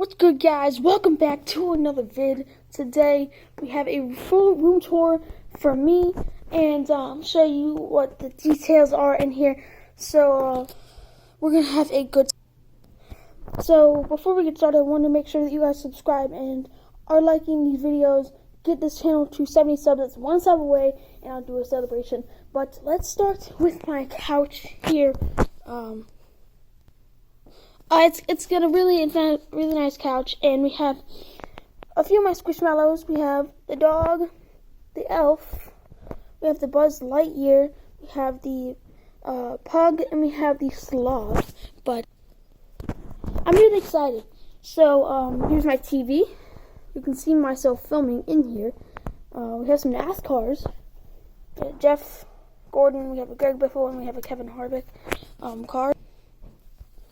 What's good, guys? Welcome back to another vid. Today we have a full room tour for me and show you what the details are in here. So we're gonna have a good time. So before we get started, I want to make sure that you guys subscribe and are liking these videos. Get this channel to 70 subs. It's one sub away, and I'll do a celebration. But let's start with my couch here. It's got a really nice couch, and we have a few of my squishmallows. We have the dog, the elf, we have the Buzz Lightyear, we have the pug, and we have the sloth. But I'm really excited. So here's my TV. You can see myself filming in here. We have some NASCARs. We have Jeff Gordon, we have a Greg Biffle, and we have a Kevin Harvick car.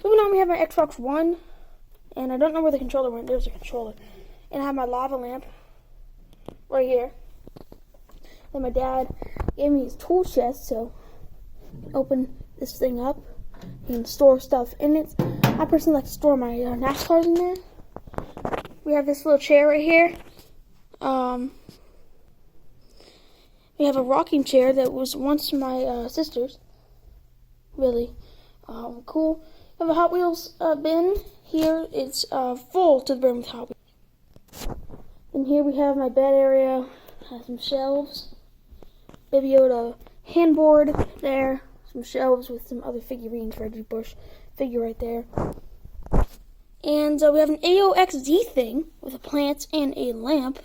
Moving on, we have my Xbox One, and I don't know where the controller went. There's a controller. And I have my lava lamp right here. Then my dad gave me his tool chest, so open this thing up and store stuff in it. I personally like to store my NASCARs in there. We have this little chair right here. We have a rocking chair that was once my sister's. Really cool. We have a Hot Wheels bin. Here it's full to the brim with Hot Wheels. And here we have my bed area. Has some shelves. Baby Yoda handboard there. Some shelves with some other figurines. Reggie Bush figure right there. And we have an AOXD thing with a plant and a lamp.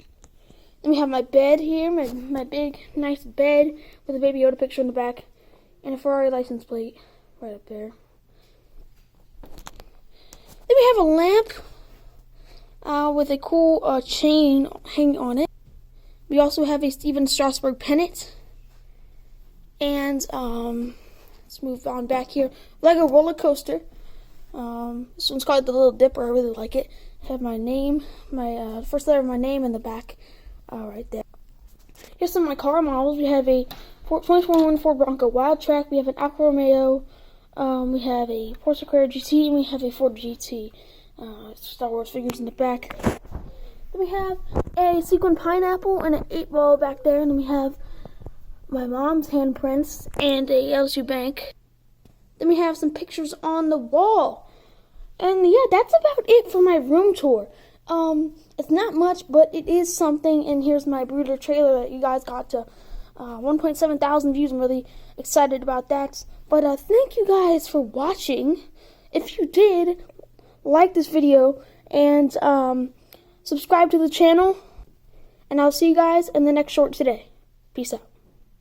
Then we have my bed here, my big, nice bed with a Baby Yoda picture in the back. And a Ferrari license plate right up there. Then we have a lamp with a cool chain hanging on it. We also have a Steven Strasberg pennant. And let's move on back here. Lego roller coaster. This one's called the Little Dipper. I really like it. I have my name, my first letter of my name in the back right there. Here's some of my car models. We have a 2021 Ford Bronco Wildtrak. We have an Alfa Romeo. We have a Porsche Carrera GT, and we have a Ford GT. Star Wars figures in the back. Then we have a sequin pineapple and an 8-ball back there. And then we have my mom's handprints and a LSU bank. Then we have some pictures on the wall. And yeah, that's about it for my room tour. It's not much, but it is something. And here's my Brooder trailer that you guys got to 1.7 thousand views. I'm really excited about that. But thank you guys for watching. If you did, like this video and subscribe to the channel. And I'll see you guys in the next short today. Peace out.